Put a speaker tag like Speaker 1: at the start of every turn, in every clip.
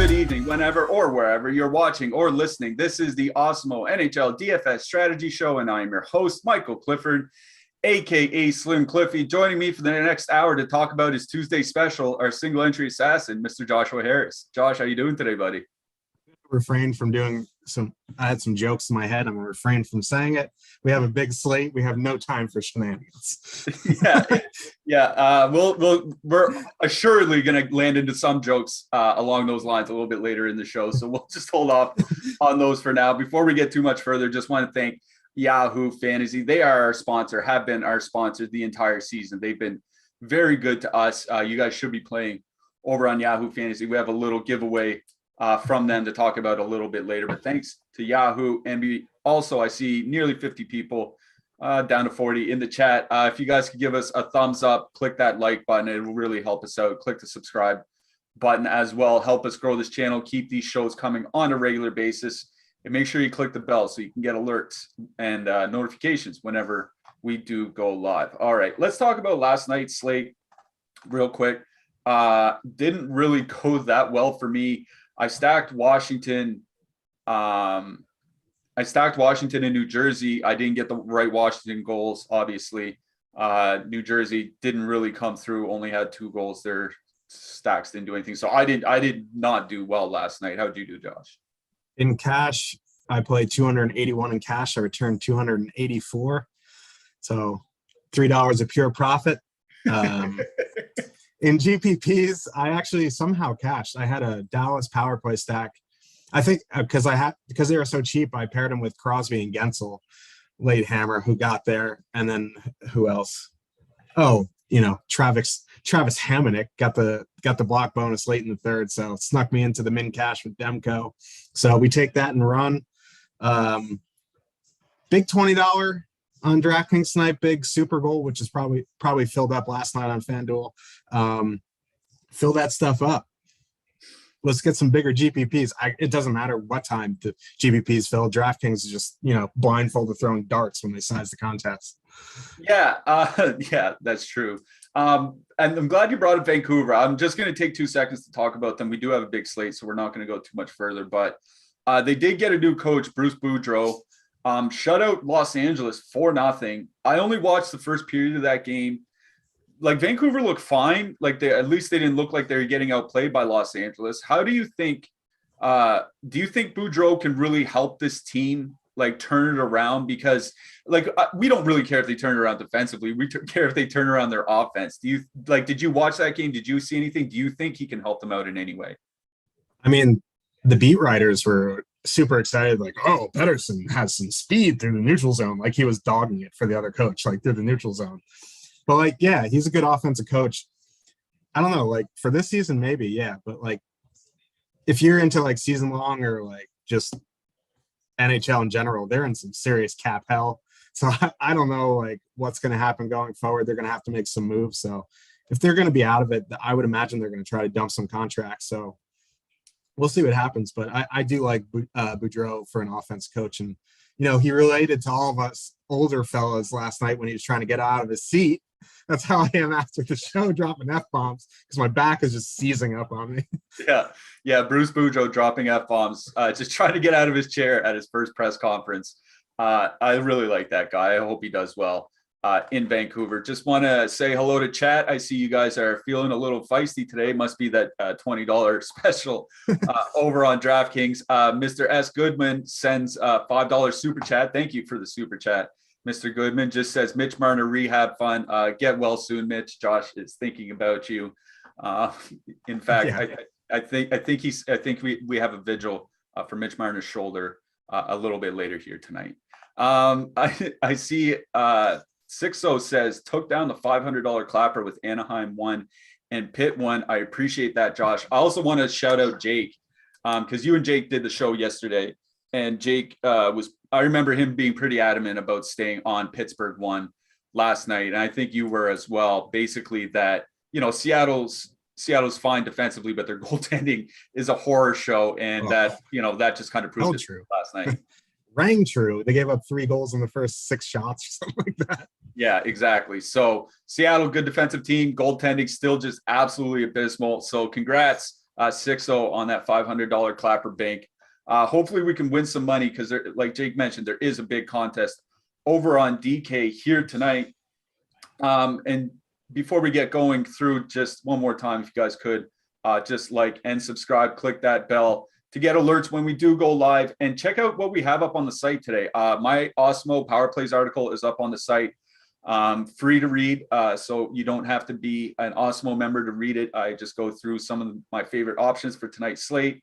Speaker 1: good evening, whenever or wherever you're watching or listening. This is the Awesemo NHL DFS Strategy Show, and I'm your host, Michael Clifford, aka Slim Cliffy. Joining me for the next hour to talk about his Tuesday special, our single entry assassin, Mr. Joshua Harris. Josh, how you doing today, buddy?
Speaker 2: Refrained from doing I had some jokes in my head. I'm gonna refrain from saying it. We have a big slate. We have no time for shenanigans.
Speaker 1: We're assuredly gonna land into some jokes along those lines a little bit later in the show. So we'll just hold off on those for now. Before we get too much further, just want to thank Yahoo Fantasy. They are our sponsor, have been our sponsor the entire season. They've been very good to us. You guys should be playing over on Yahoo Fantasy. We have a little giveaway from them to talk about a little bit later, but thanks to Yahoo. And I see nearly 50 people down to 40 in the chat. If you guys could give us a thumbs up, click that like button, it will really help us out. Click the subscribe button as well, help us grow this channel, keep these shows coming on a regular basis, and make sure you click the bell so you can get alerts and notifications whenever we do go live. All right, let's talk about last night's slate real quick. Didn't really go that well for me. I stacked Washington. I stacked Washington and New Jersey. I didn't get the right Washington goals, obviously. New Jersey didn't really come through, only had 2 goals. Their stacks didn't do anything. So I did not do well last night. How'd you do, Josh?
Speaker 2: In cash, I played 281 in cash. I returned 284. So $3 of pure profit. In GPPs, I actually somehow cashed. I had a Dallas power play stack. I think because they were so cheap, I paired them with Crosby and Gensel, late hammer, who got there, and then who else? Oh, Travis Hamonic got the block bonus late in the third, so it snuck me into the min cash with Demko. So we take that and run. Big $20 on DraftKings snipe, big super goal, which is probably filled up last night on FanDuel. Fill that stuff up. Let's get some bigger GPPs. It doesn't matter what time the GPPs fill. DraftKings is just, blindfolded throwing darts when they size the contest.
Speaker 1: Yeah, that's true. And I'm glad you brought up Vancouver. I'm just going to take 2 seconds to talk about them. We do have a big slate, so we're not going to go too much further. But they did get a new coach, Bruce Boudreau. Shut out Los Angeles 4-0. I only watched the first period of that game. Like, Vancouver looked fine. Like, at least they didn't look like they were getting outplayed by Los Angeles. How do you think? Do you think Boudreau can really help this team, like, turn it around? Because, like, we don't really care if they turn it around defensively. We care if they turn around their offense. Did you watch that game? Did you see anything? Do you think he can help them out in any way?
Speaker 2: I mean, the beat writers were super excited, like, oh, Pedersen has some speed through the neutral zone, like he was dogging it for the other coach, like, through the neutral zone. But, like, yeah, he's a good offensive coach. I don't know, like, for this season, maybe, yeah. But, like, if you're into, like, season long or, like, just NHL in general, they're in some serious cap hell. So I don't know, like, what's going to happen going forward. They're going to have to make some moves. So if they're going to be out of it, I would imagine they're going to try to dump some contracts. So we'll see what happens. But I do like Boudreau for an offense coach. And, he related to all of us older fellas last night when he was trying to get out of his seat. That's how I am after the show, dropping F-bombs, because my back is just seizing up on me.
Speaker 1: Yeah, Bruce Boudreau dropping F-bombs, just trying to get out of his chair at his first press conference. I really like that guy. I hope he does well in Vancouver. Just want to say hello to chat. I see you guys are feeling a little feisty today. Must be that $20 special over on DraftKings. Mr. S. Goodman sends a $5 super chat. Thank you for the super chat. Mr. Goodman just says, Mitch Marner rehab fund. Get well soon, Mitch. Josh is thinking about you. In fact, yeah. I think we have a vigil for Mitch Marner's shoulder a little bit later here tonight. I see 60 says took down the $500 clapper with Anaheim 1 and Pitt 1. I appreciate that, Josh. I also want to shout out Jake because you and Jake did the show yesterday, and Jake I remember him being pretty adamant about staying on Pittsburgh 1 last night, and I think you were as well. Basically, that Seattle's fine defensively, but their goaltending is a horror show, and that just kind of proved it true last night.
Speaker 2: Rang true. They gave up 3 goals in the first 6 shots or something like that.
Speaker 1: Yeah, exactly. So Seattle, good defensive team. Goaltending still just absolutely abysmal. So congrats 6-0 on that $500 Clapper Bank. Hopefully we can win some money because, like Jake mentioned, there is a big contest over on DK here tonight. And before we get going through, just one more time, if you guys could just like and subscribe, click that bell to get alerts when we do go live, and check out what we have up on the site today. My Awesemo Power Plays article is up on the site, free to read. So you don't have to be an Awesemo member to read it. I just go through some of my favorite options for tonight's slate.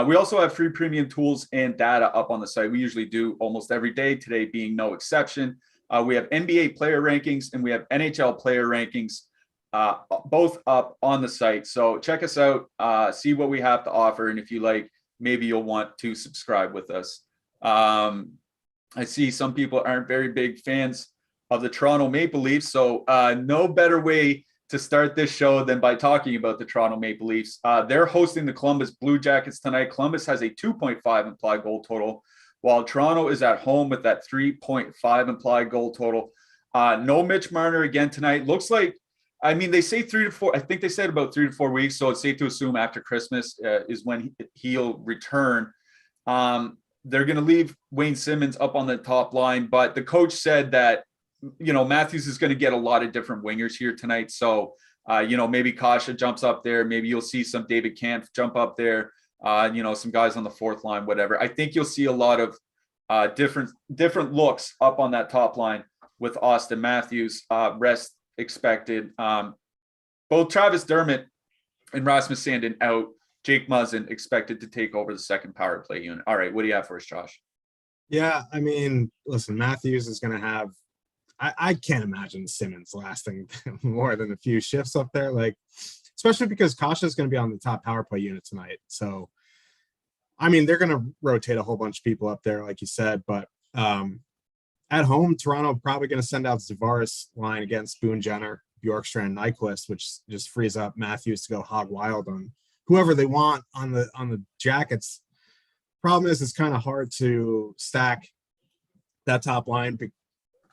Speaker 1: We also have free premium tools and data up on the site. We usually do almost every day, today being no exception. We have NBA player rankings and we have NHL player rankings, both up on the site. So check us out, see what we have to offer. And if you like, maybe you'll want to subscribe with us. I see some people aren't very big fans of the Toronto Maple Leafs. So no better way to start this show than by talking about the Toronto Maple Leafs. They're hosting the Columbus Blue Jackets tonight. Columbus has a 2.5 implied goal total, while Toronto is at home with that 3.5 implied goal total. No Mitch Marner again tonight. Looks like, I mean, they say 3 to 4. I think they said about 3 to 4 weeks. So it's safe to assume after Christmas is when he'll return. They're going to leave Wayne Simmons up on the top line, but the coach said that, you know, Matthews is going to get a lot of different wingers here tonight. So, you know, maybe Kasha jumps up there. Maybe you'll see some David Kampf jump up there. You know, some guys on the fourth line, whatever. I think you'll see a lot of different looks up on that top line with Austin Matthews. Rest expected. Both Travis Dermott and Rasmus Sandin out. Jake Muzzin expected to take over the second power play unit. All right, what do you have for us, Josh?
Speaker 2: Yeah, I mean, listen, Matthews is going to have, I can't imagine Simmons lasting more than a few shifts up there, like, especially because Kasha is going to be on the top power play unit tonight. So, I mean, they're going to rotate a whole bunch of people up there, like you said, but at home, Toronto probably going to send out Zavaris line against Boone Jenner, Bjorkstrand, Nyquist, which just frees up Matthews to go hog wild on whoever they want on the Jackets. Problem is, it's kind of hard to stack that top line.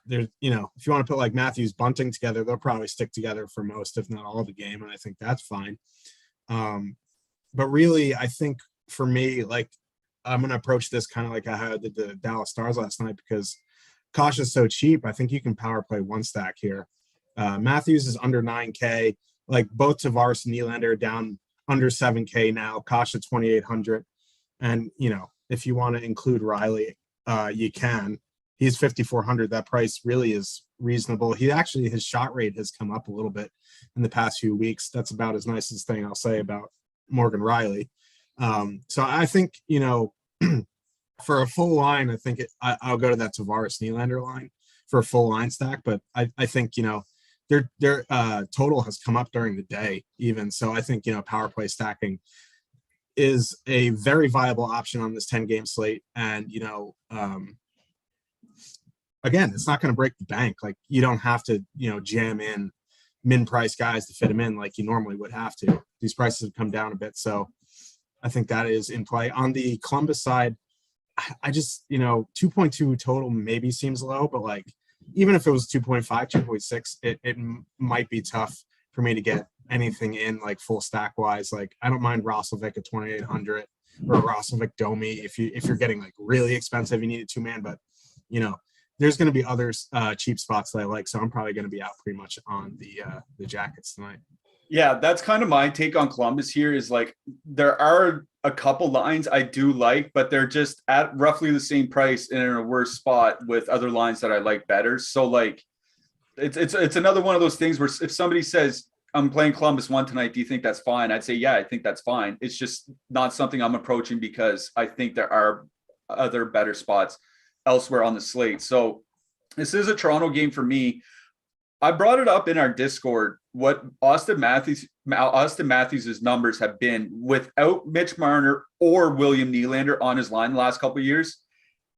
Speaker 2: There's, you know, if you want to put like Matthews Bunting together, they'll probably stick together for most, if not all of the game. And I think that's fine. But really, I think for me, like, I'm going to approach this kind of like I had the Dallas Stars last night, because Kasha's so cheap. I think you can power play one stack here. Matthews is under 9K, like both Tavares and Nylander are down under 7K now. Kasha 2,800. And, you know, if you want to include Riley, you can. He's 5,400. That price really is reasonable. His shot rate has come up a little bit in the past few weeks. That's about as nice as thing I'll say about Morgan Riley. So I think, you know, for a full line, I think I'll go to that Tavares Nylander line for a full line stack. But I think, you know, their total has come up during the day even. So I think, you know, power play stacking is a very viable option on this 10-game slate. And, you know, again, it's not going to break the bank. Like, you don't have to, you know, jam in min price guys to fit them in like you normally would have to. These prices have come down a bit. So I think that is in play. On the Columbus side, I just, you know, 2.2 total maybe seems low, but like, even if it was 2.5, 2.6, it might be tough for me to get anything in like full stack wise. Like, I don't mind Roslovic at 2,800 or Roslovic Domi if you're getting like really expensive, you need a 2-man, but you know, there's going to be other cheap spots that I like. So I'm probably going to be out pretty much on the Jackets tonight.
Speaker 1: Yeah, that's kind of my take on Columbus here is like, there are a couple lines I do like, but they're just at roughly the same price and in a worse spot with other lines that I like better. So like, it's another one of those things where if somebody says, I'm playing Columbus 1 tonight, do you think that's fine? I'd say, yeah, I think that's fine. It's just not something I'm approaching because I think there are other better spots elsewhere on the slate. So this is a Toronto game for me. I brought it up in our Discord, what Austin Matthews' numbers have been without Mitch Marner or William Nylander on his line the last couple of years.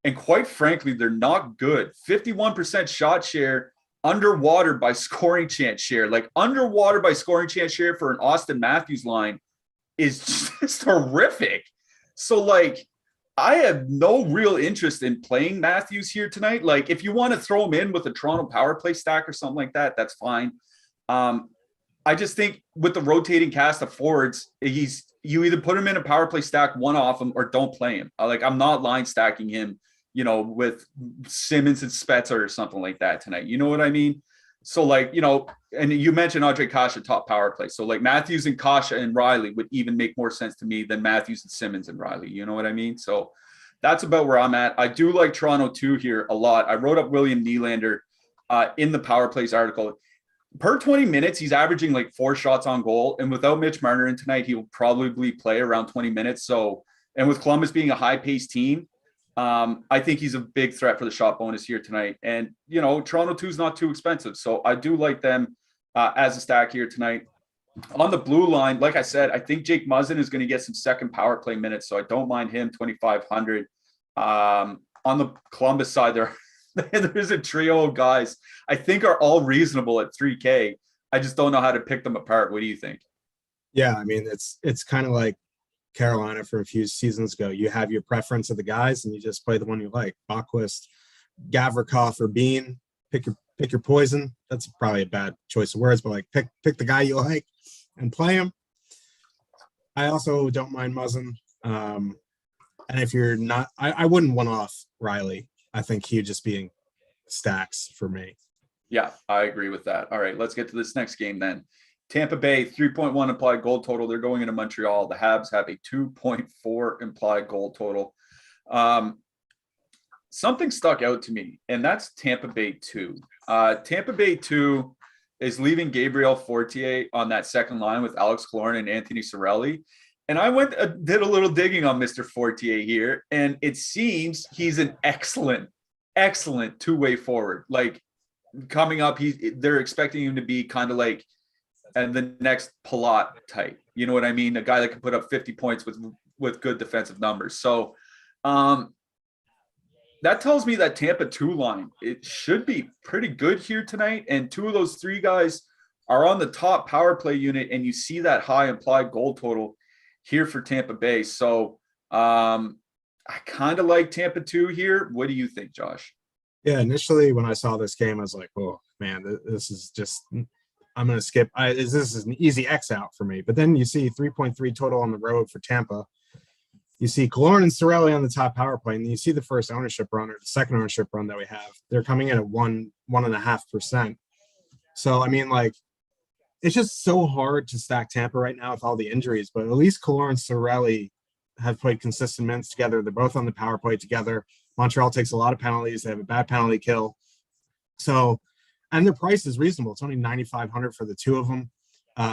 Speaker 1: And quite frankly, they're not good. 51% shot share, underwater by scoring chance share. Like, underwater by scoring chance share for an Austin Matthews line is just horrific. So like, I have no real interest in playing Matthews here tonight. Like, if you want to throw him in with a Toronto power play stack or something like that, that's fine. I just think with the rotating cast of forwards, he's you either put him in a power play stack, one off him, or don't play him. Like, I'm not line stacking him, with Simmons and Spezza or something like that tonight. You know what I mean? So, like, and you mentioned Andre Kasha top power play. So, like, Matthews and Kasha and Riley would even make more sense to me than Matthews and Simmons and Riley. You know what I mean? So that's about where I'm at. I do like Toronto too here a lot. I wrote up William Nylander in the power plays article. Per 20 minutes, he's averaging like 4 shots on goal. And without Mitch Marner in tonight, he'll probably play around 20 minutes. So, and with Columbus being a high-paced team, I think he's a big threat for the shot bonus here tonight. And, Toronto 2 is not too expensive. So I do like them as a stack here tonight. On the blue line, like I said, I think Jake Muzzin is going to get some second power play minutes. So I don't mind him, 2,500. On the Columbus side, there's a trio of guys I think are all reasonable at 3K. I just don't know how to pick them apart. What do you think?
Speaker 2: Yeah, I mean, it's kind of like Carolina from a few seasons ago. You have your preference of the guys and you just play the one you like. Bachquist, Gavrikov, or Bean. Pick your poison. That's probably a bad choice of words, but like pick the guy you like and play him. I also don't mind Muzzin. And if you're not, I wouldn't one off Riley. I think he would just be in stacks for me.
Speaker 1: Yeah, I agree with that. All right, let's get to this next game then. Tampa Bay, 3.1 implied goal total. They're going into Montreal. The Habs have a 2.4 implied goal total. Something stuck out to me, and that's Tampa Bay 2. Tampa Bay 2 is leaving Gabriel Fortier on that second line with Alex Killorn and Anthony Cirelli. And I did a little digging on Mr. Fortier here, and it seems he's an excellent two-way forward. Like, coming up, they're expecting him to be kind of like the next Palat type. You know what I mean? A guy that can put up 50 points with good defensive numbers. So that tells me that Tampa 2 line, it should be pretty good here tonight. And 2 of those 3 guys are on the top power play unit, and you see that high implied goal total here for Tampa Bay. So I kind of like Tampa 2 here. What do you think, Josh?
Speaker 2: Yeah, initially when I saw this game, I was like, oh, man, this is just – I'm going to skip. This is an easy X out for me. But then you see 3.3 total on the road for Tampa. You see Killorn and Cirelli on the top power play, and then you see the first ownership run or the second ownership run that we have. They're coming in at 1.5%. So, I mean, like, it's just so hard to stack Tampa right now with all the injuries. But at least Killorn and Cirelli have played consistent minutes together. They're both on the power play together. Montreal takes a lot of penalties. They have a bad penalty kill. So, and the price is reasonable. It's only $9,500 for the 2 of them.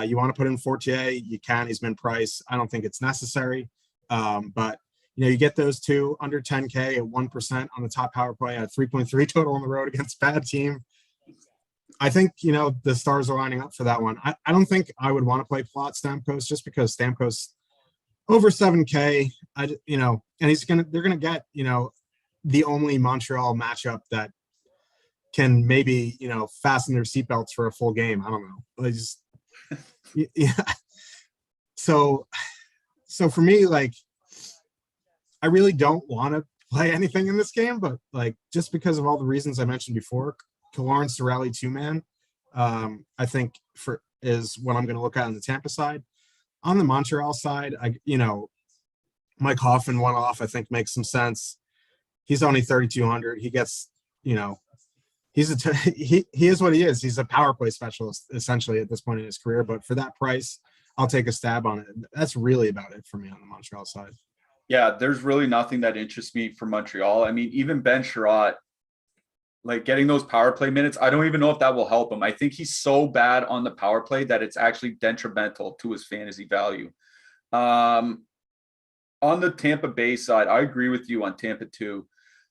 Speaker 2: You want to put in Fortier, you can. He's been priced. I don't think it's necessary. But, you get those 2 under 10K at 1% on the top power play at 3.3 total on the road against bad team. I think, the stars are lining up for that one. I don't think I would want to play Plot Stamkos just because Stamkos over 7K, and they're going to get, the only Montreal matchup that can maybe, fasten their seatbelts for a full game. I don't know. Yeah. So for me, like, I really don't want to play anything in this game, but like, just because of all the reasons I mentioned before, Killorn, Cirelli 2-man, I think is what I'm going to look at on the Tampa side. On the Montreal side, Mike Hoffman one off, I think makes some sense. He's only 3,200. He gets, he is what he is. He's a power play specialist essentially at this point in his career. But for that price, I'll take a stab on it. That's really about it for me on the Montreal side.
Speaker 1: Yeah, there's really nothing that interests me for Montreal. I mean, even Ben Sherratt, like, getting those power play minutes, I don't even know if that will help him. I think he's so bad on the power play that it's actually detrimental to his fantasy value. On the Tampa Bay side, I agree with you on Tampa 2.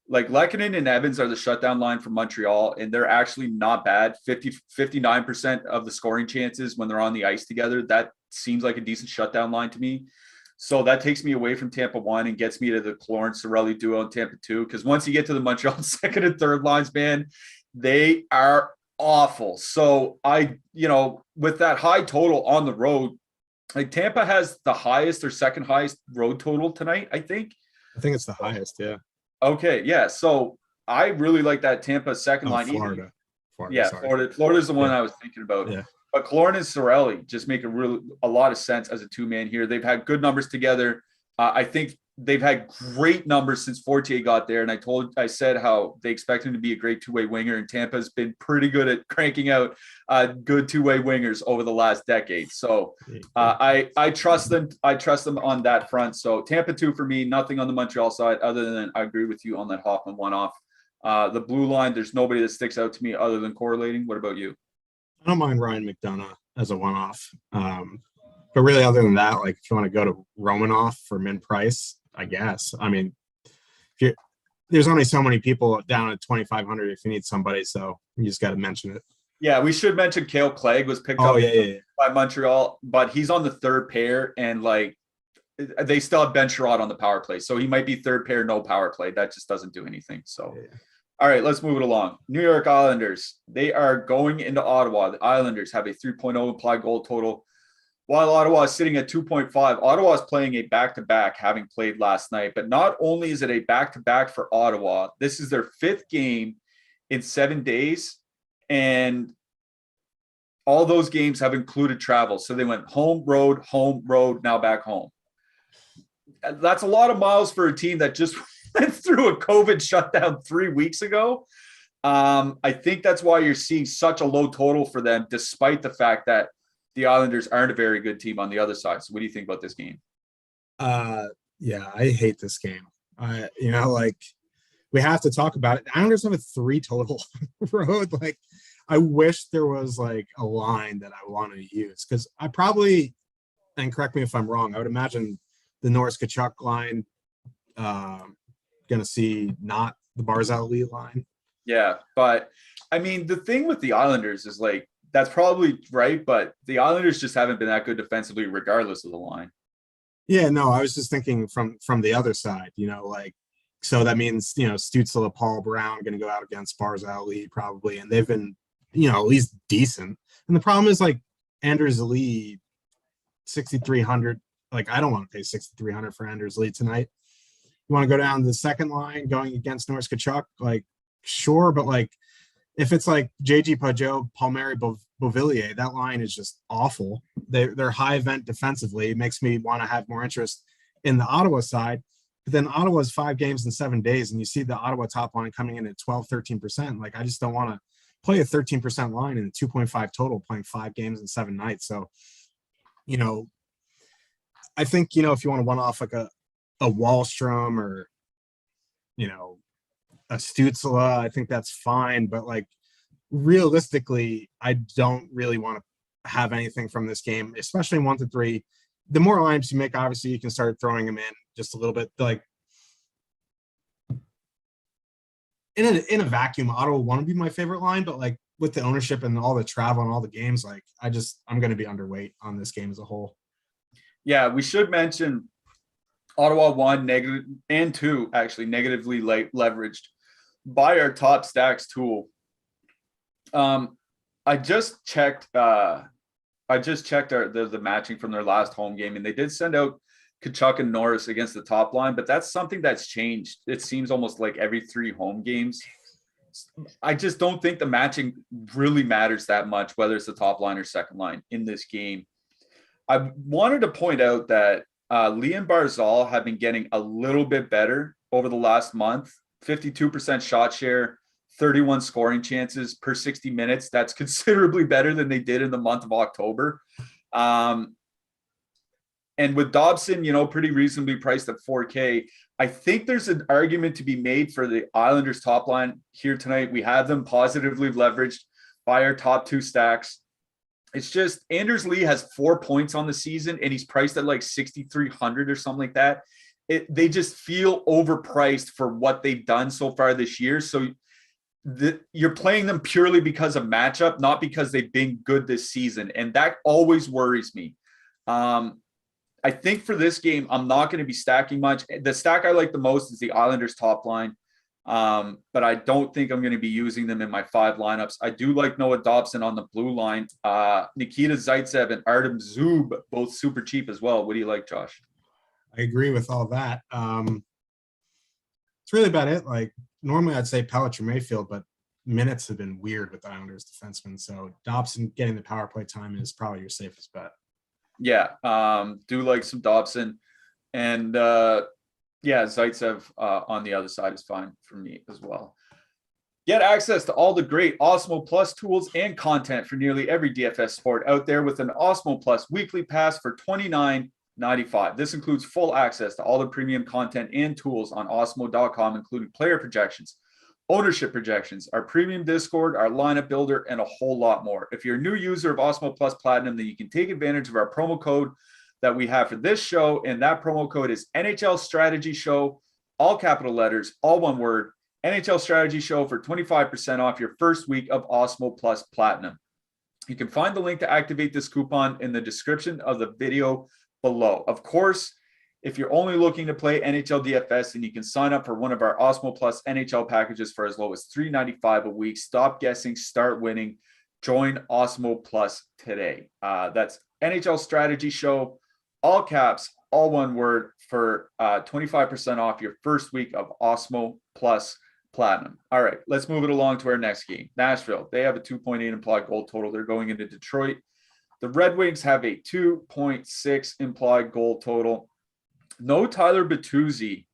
Speaker 1: Like, Lehkonen and Evans are the shutdown line for Montreal, and they're actually not bad. 59% of the scoring chances when they're on the ice together, that seems like a decent shutdown line to me. So that takes me away from Tampa 1 and gets me to the Killorn-Cirelli duo in Tampa 2. Because once you get to the Montreal second and third lines, man, they are awful. So with that high total on the road, like, Tampa has the highest or second highest road total tonight, I think.
Speaker 2: I think it's the highest, yeah.
Speaker 1: Okay, yeah. So I really like that Tampa second line.
Speaker 2: Florida. Florida.
Speaker 1: Yeah,
Speaker 2: Sorry.
Speaker 1: Florida's the one I was thinking about.
Speaker 2: Yeah.
Speaker 1: But Killorn and Cirelli just make a lot of sense as a two-man here. They've had good numbers together. I think they've had great numbers since Fortier got there. And I said how they expect him to be a great two-way winger. And Tampa's been pretty good at cranking out good two-way wingers over the last decade. So I trust them. I trust them on that front. So Tampa 2 for me, nothing on the Montreal side other than I agree with you on that Hoffman one-off. The blue line, there's nobody that sticks out to me other than correlating. What about you?
Speaker 2: I don't mind Ryan McDonough as a one-off. But really, other than that, like if you want to go to Romanoff for min price, I guess. I mean, there's only so many people down at 2,500 if you need somebody, so you just got to mention it.
Speaker 1: Yeah, we should mention Cale Clegg was picked up by Montreal, but he's on the third pair, and like they still have Ben Sherrod on the power play, so he might be third pair, no power play. That just doesn't do anything. So. Yeah. All right, let's move it along. New York Islanders, they are going into Ottawa. The Islanders have a 3.0 implied goal total, while Ottawa is sitting at 2.5. Ottawa is playing a back-to-back, having played last night. But not only is it a back-to-back for Ottawa, this is their 5th game in 7 days, and all those games have included travel. So they went home, road, now back home. That's a lot of miles for a team that just went through a COVID shutdown 3 weeks ago. I think that's why you're seeing such a low total for them, despite the fact that the Islanders aren't a very good team on the other side. So what do you think about this game?
Speaker 2: Yeah, I hate this game. Like we have to talk about it. The Islanders have a 3 total road. Like I wish there was like a line that I want to use, because I probably, and correct me if I'm wrong, I would imagine the Norris Tkachuk line going to see not the Barzal Lee line.
Speaker 1: Yeah, but I mean, the thing with the Islanders is like, that's probably right, but the Islanders just haven't been that good defensively regardless of the line.
Speaker 2: Yeah, no, I was just thinking from the other side, like, so that means, Stützle, Paul Brown going to go out against Barzal Lee probably, and they've been, at least decent. And the problem is like Anders Lee, 6,300. Like, I don't want to pay 6,300 for Anders Lee tonight. You want to go down the second line going against Norris Tkachuk? Like, sure, but like, if it's like JG Pajot, Palmieri, Beauvillier, that line is just awful. They're high event defensively. It makes me want to have more interest in the Ottawa side. But then Ottawa's 5 games in 7 days, and you see the Ottawa top line coming in at 12, 13%. Like, I just don't want to play a 13% line in a 2.5 total playing 5 games in 7 nights. So, I think, if you want to one off like a Wallstrom or, a Stützle, I think that's fine. But like realistically, I don't really want to have anything from this game, especially 1 to 3. The more lineups you make, obviously you can start throwing them in just a little bit. Like in a vacuum, Ottawa want to be my favorite line, but like with the ownership and all the travel and all the games, like I'm going to be underweight on this game as a whole.
Speaker 1: Yeah, we should mention Ottawa 1 negative and 2 actually negatively leveraged by our top stacks tool. I just checked the matching from their last home game, and they did send out Tkachuk and Norris against the top line, but that's something that's changed. It seems almost like every 3 home games. I just don't think the matching really matters that much, whether it's the top line or second line in this game. I wanted to point out that Lee and Barzal have been getting a little bit better over the last month. 52% shot share, 31 scoring chances per 60 minutes. That's considerably better than they did in the month of October. And with Dobson, pretty reasonably priced at $4K, I think there's an argument to be made for the Islanders top line here tonight. We have them positively leveraged by our top 2 stacks. It's just Anders Lee has 4 points on the season, and he's priced at like 6,300 or something like that. They just feel overpriced for what they've done so far this year. So you're playing them purely because of matchup, not because they've been good this season. And that always worries me. I think for this game, I'm not going to be stacking much. The stack I like the most is the Islanders top line. But I don't think I'm going to be using them in my 5 lineups. I do like Noah Dobson on the blue line. Nikita Zaitsev and Artem Zub, both super cheap as well. What do you like, Josh?
Speaker 2: I agree with all that. It's really about it. Like normally I'd say Pelech or Mayfield, but minutes have been weird with the Islanders defensemen. So Dobson getting the power play time is probably your safest bet.
Speaker 1: Yeah, do like some Dobson, and Zaitsev on the other side is fine for me as well. Get access to all the great Awesemo Plus tools and content for nearly every DFS sport out there with an Awesemo Plus weekly pass for $29.95. This includes full access to all the premium content and tools on Awesemo.com, including player projections, ownership projections, our premium Discord, our lineup builder, and a whole lot more. If you're a new user of Awesemo Plus Platinum, then you can take advantage of our promo code that we have for this show, and that promo code is NHL Strategy Show, all capital letters, all one word, NHL Strategy Show for 25% off your first week of Awesemo Plus Platinum. You can find the link to activate this coupon in the description of the video below. Of course, if you're only looking to play NHL DFS, then you can sign up for one of our Awesemo Plus NHL packages for as low as $3.95 a week. Stop guessing, start winning. Join Awesemo Plus today. That's NHL Strategy Show, all caps, all one word, for 25% off your first week of Awesemo Plus Platinum. All right, let's move it along to our next game. Nashville, they have a 2.8 implied goal total. They're going into Detroit. The Red Wings have a 2.6 implied goal total. No Tyler Bertuzzi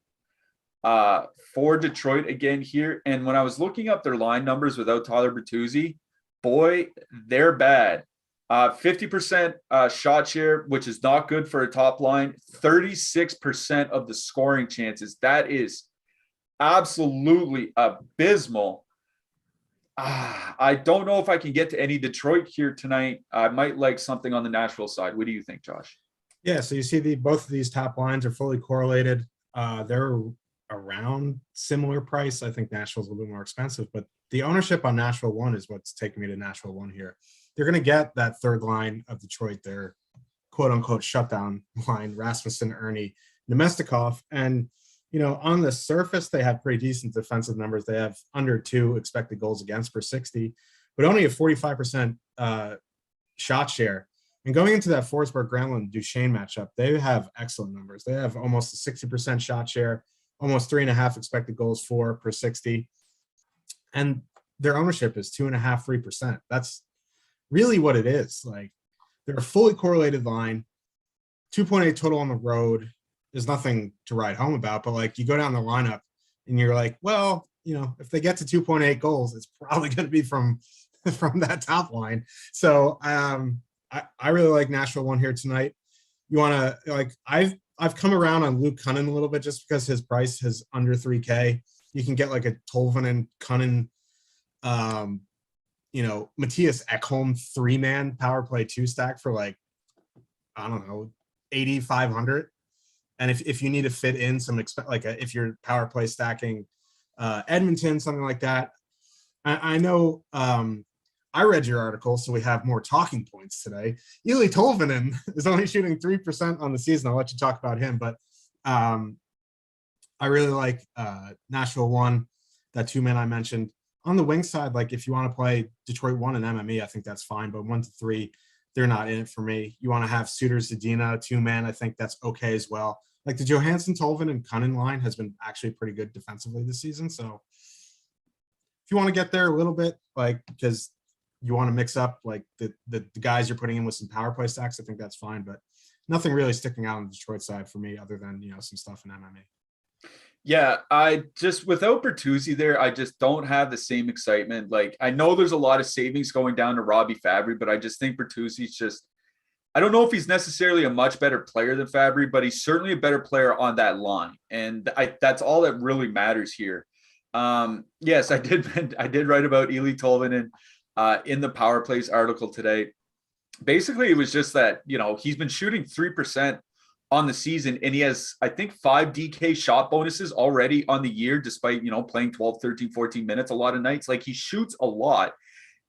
Speaker 1: for Detroit again here. And when I was looking up their line numbers without Tyler Bertuzzi, boy, they're bad. 50% shot share, which is not good for a top line. 36% of the scoring chances. That is absolutely abysmal. I don't know if I can get to any Detroit here tonight. I might like something on the Nashville side. What do you think, Josh?
Speaker 2: Yeah, so you see both of these top lines are fully correlated. They're around similar price. I think Nashville's a little bit more expensive, but the ownership on Nashville 1 is what's taking me to Nashville 1 here. They're going to get that third line of Detroit, their quote-unquote shutdown line, Rasmussen, Ernie, Nemestikov. And, you know, on the surface, they have pretty decent defensive numbers. They have under 2 expected goals against per 60, but only a 45% shot share. And going into that Forsberg, Granlund, Duchesne matchup, they have excellent numbers. They have almost a 60% shot share, almost 3.5 expected goals for per 60. And their ownership is 2.5, 3%. That's really what it is. Like, they're a fully correlated line, 2.8 total on the road. There's nothing to write home about, but like, you go down the lineup and you're like, well, you know, if they get to 2.8 goals, it's probably going to be from that top line. So I really like Nashville 1 here tonight. You want to, like, I've come around on Luke Cunnin a little bit just because his price is under 3K. You can get like a Tolvanen, Cunnin, you know, Matthias Ekholm 3-man power play 2 stack for like, I don't know, 8,500. And if you need to fit in some if you're power play stacking Edmonton, something like that. I know I read your article, so we have more talking points today. Eeli Tolvanen is only shooting 3% on the season. I'll let you talk about him, but I really like Nashville 1, that 2-man I mentioned. On the wing side, like, if you want to play Detroit 1 and MME, I think that's fine, but 1 to 3, they're not in it for me. You want to have Suter, Zadina, 2-man, I think that's okay as well. Like, the Johansson, Tolvanen, and Cunnin line has been actually pretty good defensively this season. So if you want to get there a little bit, like, because you want to mix up like the guys you're putting in with some power play stacks, I think that's fine, but nothing really sticking out on the Detroit side for me other than, you know, some stuff in MMA.
Speaker 1: Yeah, I just, without Bertuzzi there, I just don't have the same excitement. Like, I know there's a lot of savings going down to Robbie Fabry, but I just think Bertuzzi's just, I don't know if he's necessarily a much better player than Fabry, but he's certainly a better player on that line. And that's all that really matters here. Yes, I did write about Eeli Tolvanen in the Power Plays article today. Basically, it was just that, you know, he's been shooting 3% on the season, and he has, I think, 5 DK shot bonuses already on the year, despite, you know, playing 12, 13, 14 minutes a lot of nights. Like, he shoots a lot.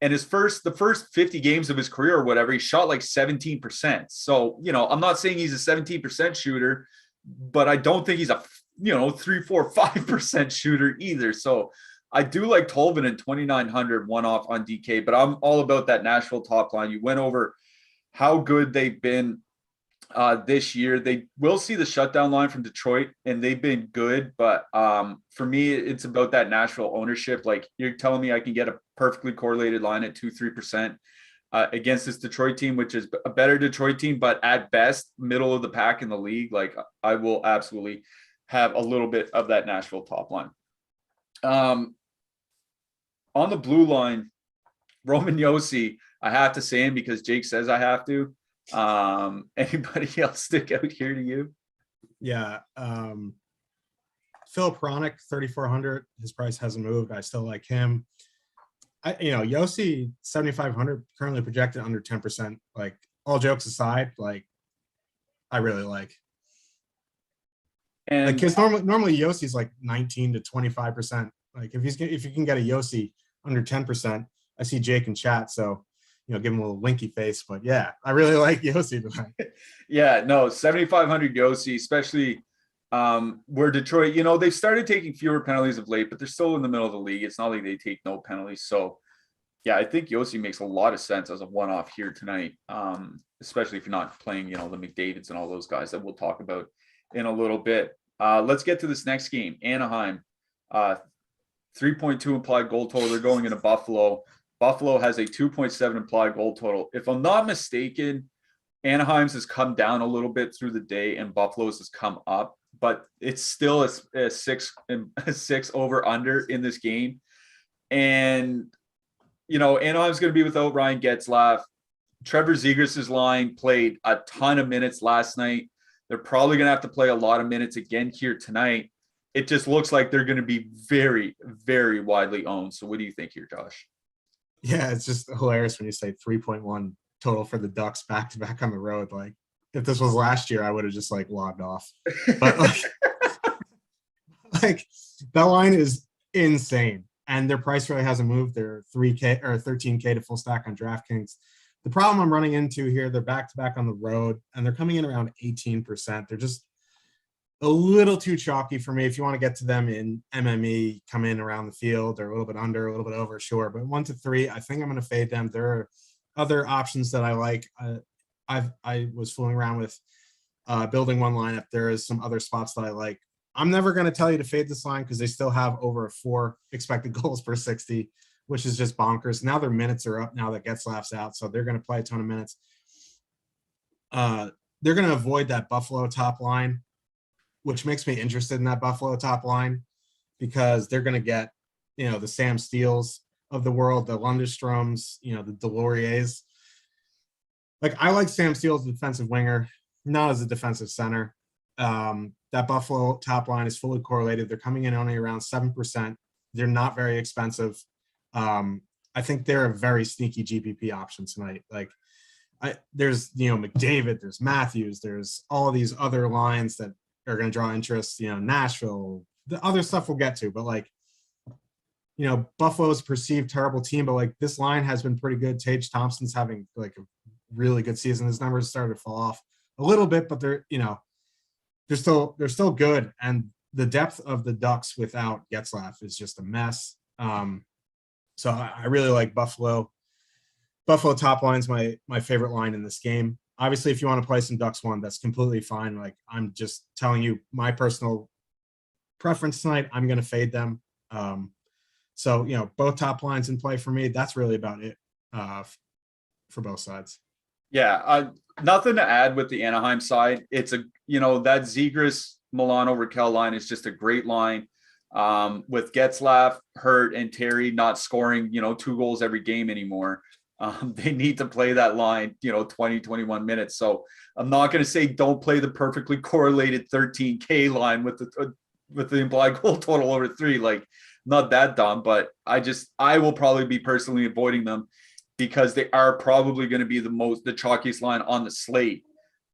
Speaker 1: And the first 50 games of his career or whatever, he shot like 17%. So, you know, I'm not saying he's a 17% shooter, but I don't think he's a, you know, 3, 4, 5% shooter either. So I do like Tolvanen 2,900 one-off on DK, but I'm all about that Nashville top line. You went over how good they've been this year. They will see the shutdown line from Detroit, and they've been good. But for me, it's about that Nashville ownership. Like, you're telling me I can get a perfectly correlated line at 2-3% against this Detroit team, which is a better Detroit team, but at best, middle of the pack in the league. Like, I will absolutely have a little bit of that Nashville top line. On the blue line, Roman Yossi, I have to say him because Jake says I have to. Anybody else stick out here to you?
Speaker 2: Yeah. Phil Pronic, 3,400. His price hasn't moved. I still like him. Yossi, 7,500, currently projected under 10%. Like, all jokes aside, like, I really like. And because normally Yossi's like 19 to 25%. Like, if you can get a Yossi under 10%, I see Jake in chat, so give him a little winky face. But yeah, I really like Yossi tonight.
Speaker 1: Yeah, no, 7,500 Yossi, especially where Detroit, they've started taking fewer penalties of late, but they're still in the middle of the league. It's not like they take no penalties. So yeah, I think Yossi makes a lot of sense as a one-off here tonight, especially if you're not playing, the McDavids and all those guys that we'll talk about in a little bit. Let's get to this next game. Anaheim, 3.2 implied goal total. They're going into Buffalo. Buffalo has a 2.7 implied goal total. If I'm not mistaken, Anaheim's has come down a little bit through the day and Buffalo's has come up, but it's still a six over under in this game. And, Anaheim's going to be without Ryan Getzlaf. Trevor Zegras' line played a ton of minutes last night. They're probably going to have to play a lot of minutes again here tonight. It just looks like they're going to be very, very widely owned. So what do you think here, Josh?
Speaker 2: Yeah, it's just hilarious when you say 3.1 total for the Ducks back-to-back on the road. Like, if this was last year, I would have just logged off. But like that line is insane, and their price really hasn't moved. They're 3K or 13K to full stack on DraftKings. The problem I'm running into here, they're back-to-back on the road, and they're coming in around 18%. They're just a little too chalky for me. If you want to get to them in MME, come in around the field. They're a little bit under, a little bit over, sure. But 1 to 3, I think I'm going to fade them. There are other options that I like. I was fooling around with building one lineup. There is some other spots that I like. I'm never going to tell you to fade this line because they still have over a 4 expected goals per 60, which is just bonkers. Now their minutes are up now that Getzlaf's out, so they're going to play a ton of minutes. They're going to avoid that Buffalo top line, which makes me interested in that Buffalo top line because they're going to get, the Sam Steeles of the world, the Lundstroms, the Deloriers. Like, I like Sam Steele as a defensive winger, not as a defensive center. That Buffalo top line is fully correlated. They're coming in only around 7%. They're not very expensive. I think they're a very sneaky GPP option tonight. Like, there's, McDavid, there's Matthews, there's all these other lines that are going to draw interest, Nashville, the other stuff we'll get to, but Buffalo's a perceived terrible team, but this line has been pretty good. Tage Thompson's having a really good season. His numbers started to fall off a little bit, but they're still good. And the depth of the Ducks without Getzlaf is just a mess. So I really like Buffalo. Buffalo top line is my favorite line in this game. Obviously, if you want to play some Ducks one, that's completely fine. I'm just telling you my personal preference tonight. I'm going to fade them. So, both top lines in play for me. That's really about it for both sides.
Speaker 1: Yeah, nothing to add with the Anaheim side. It's that Zegras, Milano, Raquel line is just a great line. With Getzlaf hurt and Terry not scoring, 2 goals every game anymore. They need to play that line, 20, 21 minutes. So I'm not going to say don't play the perfectly correlated 13K line with the implied goal total over 3. Not that dumb, but I will probably be personally avoiding them because they are probably going to be the chalkiest line on the slate.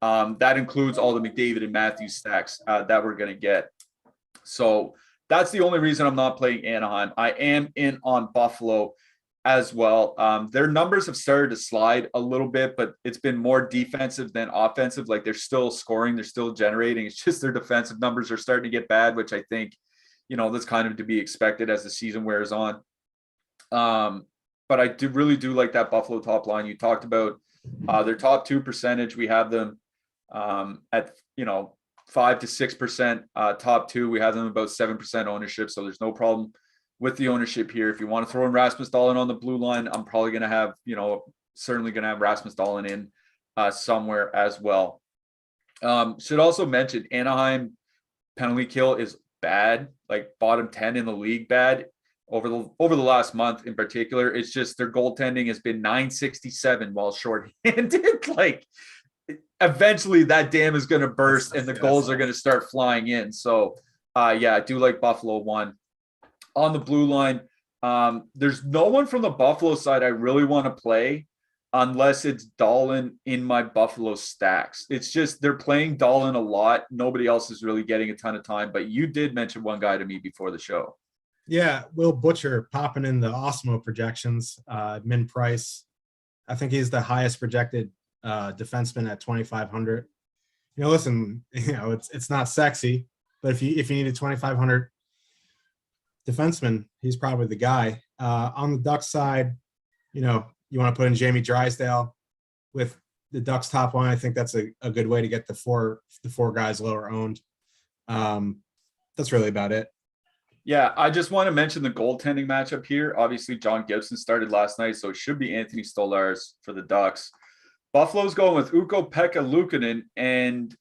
Speaker 1: That includes all the McDavid and Matthews stacks that we're going to get. So that's the only reason I'm not playing Anaheim. I am in on Buffalo as well. Their numbers have started to slide a little bit, but it's been more defensive than offensive. They're still scoring, they're still generating. It's just their defensive numbers are starting to get bad, which I think, that's kind of to be expected as the season wears on. But I really do like that Buffalo top line. You talked about their top 2 percentage. We have them at 5 to 6%. Top two, we have them about 7% ownership, so there's no problem with the ownership here. If you want to throw in Rasmus Dahlin on the blue line, I'm probably going to have, certainly going to have Rasmus Dahlin in somewhere as well. Should also mention Anaheim penalty kill is bad, like bottom 10 in the league bad over the last month in particular. It's just their goaltending has been .967 while shorthanded. Like eventually that dam is going to burst and the goals are going to start flying in. So I do like Buffalo 1. On the blue line, there's no one from the Buffalo side I really want to play unless it's Dahlin in my Buffalo stacks. It's just they're playing Dahlin a lot. Nobody else is really getting a ton of time, but you did mention one guy to me before the show.
Speaker 2: Yeah, Will Butcher popping in the Awesemo projections, min price. I think he's the highest projected defenseman at 2,500. Listen, it's not sexy, but if you need a 2,500 defenseman, he's probably the guy. On the Ducks side, you want to put in Jamie Drysdale with the Ducks top line. I think that's a good way to get the four guys lower owned. That's really about it.
Speaker 1: Yeah, I just want to mention the goaltending matchup here. Obviously, John Gibson started last night, so it should be Anthony Stolarz for the Ducks. Buffalo's going with Ukko-Pekka Luukkonen, and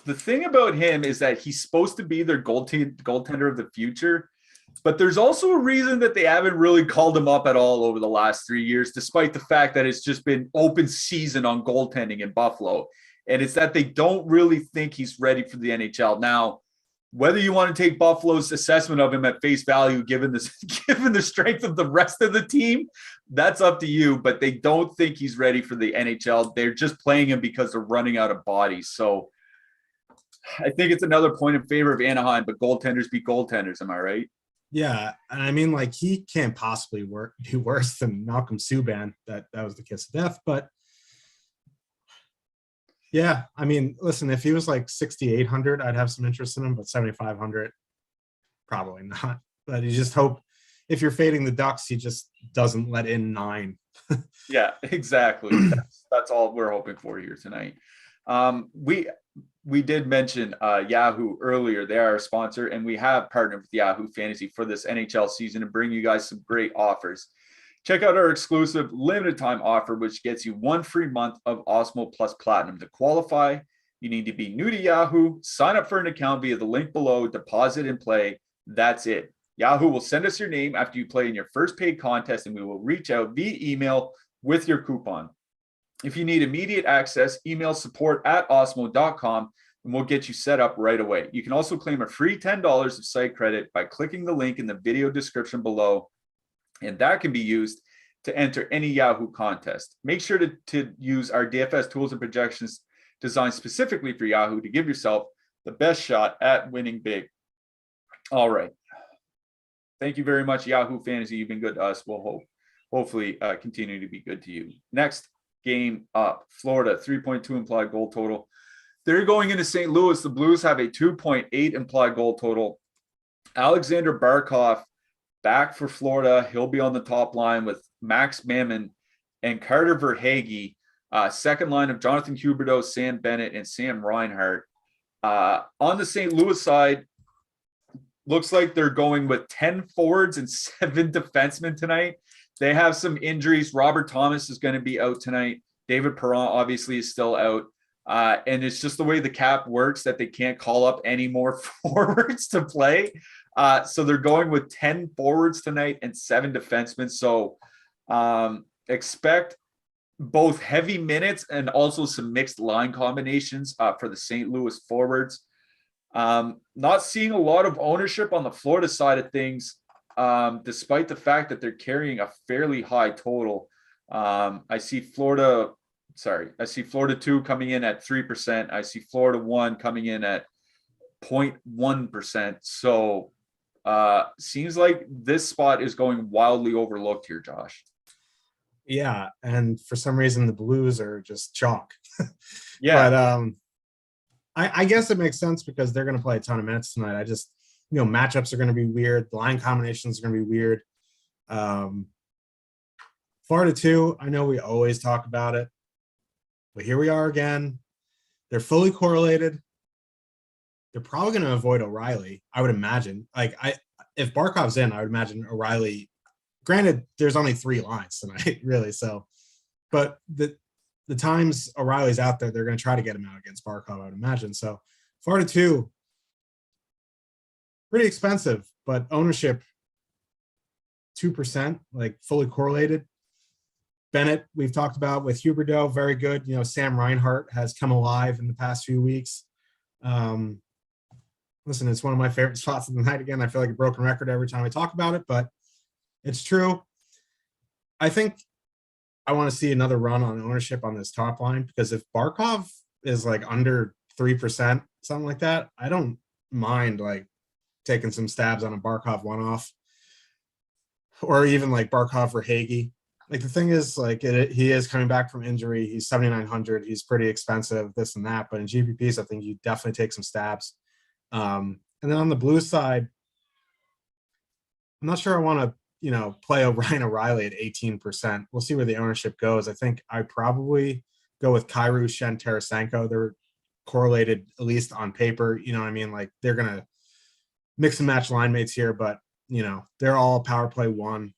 Speaker 1: the thing about him is that he's supposed to be their goaltender of the future, but there's also a reason that they haven't really called him up at all over the last 3 years, despite the fact that it's just been open season on goaltending in Buffalo. And it's that they don't really think he's ready for the NHL. Now, whether you want to take Buffalo's assessment of him at face value, given the strength of the rest of the team, that's up to you. But they don't think he's ready for the NHL. They're just playing him because they're running out of bodies. So I think it's another point in favor of Anaheim, but goaltenders beat goaltenders. Am I right?
Speaker 2: Yeah, and I mean, like, he can't possibly do worse than Malcolm Subban. That was the kiss of death. But yeah, I mean, listen, if he was like 6,800, I'd have some interest in him, but 7,500, probably not. But you just hope if you're fading the Ducks, he just doesn't let in 9.
Speaker 1: Yeah, exactly. That's all we're hoping for here tonight. We did mention Yahoo earlier. They are a sponsor, and we have partnered with Yahoo Fantasy for this NHL season to bring you guys some great offers. Check out our exclusive limited time offer, which gets you 1 free month of Awesemo Plus Platinum. To qualify, you need to be new to Yahoo, sign up for an account via the link below, deposit and play. That's it. Yahoo will send us your name after you play in your first paid contest, and we will reach out via email with your coupon. If you need immediate access, email support@awesemo.com and we'll get you set up right away. You can also claim a free $10 of site credit by clicking the link in the video description below, and that can be used to enter any Yahoo contest. Make sure to use our DFS tools and projections designed specifically for Yahoo to give yourself the best shot at winning big. All right. Thank you very much, Yahoo Fantasy. You've been good to us. We'll hopefully continue to be good to you. Next game up, Florida, 3.2 implied goal total. They're going into St. Louis. The Blues have a 2.8 implied goal total. Alexander Barkov back for Florida. He'll be on the top line with Max Mammon and Carter Verhaeghe. Second line of Jonathan Huberdeau, Sam Bennett, and Sam Reinhart. On the St. Louis side, looks like they're going with 10 forwards and 7 defensemen tonight. They have some injuries. Robert Thomas is going to be out tonight. David Perron obviously is still out. And it's just the way the cap works that they can't call up any more forwards to play. So they're going with 10 forwards tonight and 7 defensemen. So expect both heavy minutes and also some mixed line combinations for the St. Louis forwards. Not seeing a lot of ownership on the Florida side of things, despite the fact that they're carrying a fairly high total. I see Florida 2 coming in at 3%. I see Florida 1 coming in at 0.1%. So seems like this spot is going wildly overlooked here, Josh.
Speaker 2: Yeah, and for some reason the Blues are just chalk.
Speaker 1: Yeah.
Speaker 2: But I guess it makes sense because they're going to play a ton of minutes tonight. I just, matchups are going to be weird. The line combinations are going to be weird. Florida 2, I know we always talk about it, but here we are again. They're fully correlated. They're probably going to avoid O'Reilly, I would imagine. If Barkov's in, I would imagine O'Reilly. Granted, there's only 3 lines tonight, really. So, but the times O'Reilly's out there, they're going to try to get him out against Barkov, I would imagine. So, Florida 2, pretty expensive, but ownership 2%, like fully correlated. Bennett, we've talked about with Huberdeau, very good. Sam Reinhart has come alive in the past few weeks. Listen, it's one of my favorite spots of the night. Again, I feel like a broken record every time I talk about it, but it's true. I think I want to see another run on ownership on this top line, because if Barkov is like under 3%, something like that, I don't mind like taking some stabs on a Barkov one-off, or even like Barkov or Hagee. Like the thing is, like he is coming back from injury. He's 7,900. He's pretty expensive, this and that. But in GPPs, I think you definitely take some stabs. And then on the blue side, I'm not sure I want to, play Ryan O'Reilly at 18%. We'll see where the ownership goes. I think I probably go with Kyrou, Shen, Tarasenko. They're correlated, at least on paper. You know what I mean? Like they're going to mix and match line mates here, but, they're all power play 1.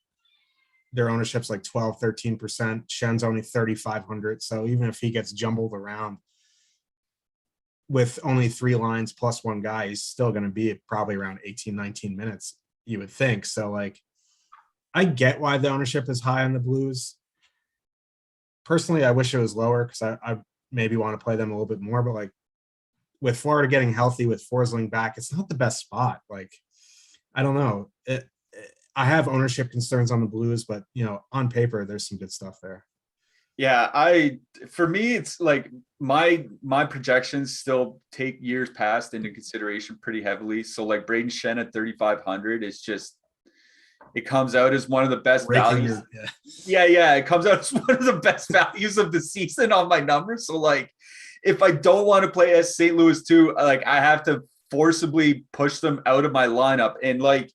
Speaker 2: Their ownership's like 12, 13%. Shen's only 3,500. So even if he gets jumbled around with only 3 lines plus 1 guy, he's still going to be probably around 18, 19 minutes, you would think. So like, I get why the ownership is high on the Blues. Personally, I wish it was lower, because I maybe want to play them a little bit more, but like with Florida getting healthy, with Forsling back, it's not the best spot. Like, I don't know. I have ownership concerns on the Blues, but on paper, there's some good stuff there.
Speaker 1: Yeah, for me, it's like my projections still take years past into consideration pretty heavily. So like Braden Shen at 3,500 is just, it comes out as one of the best values. Yeah. It comes out as one of the best values of the season on my numbers. So like, if I don't want to play as St. Louis too, like I have to forcibly push them out of my lineup. And like,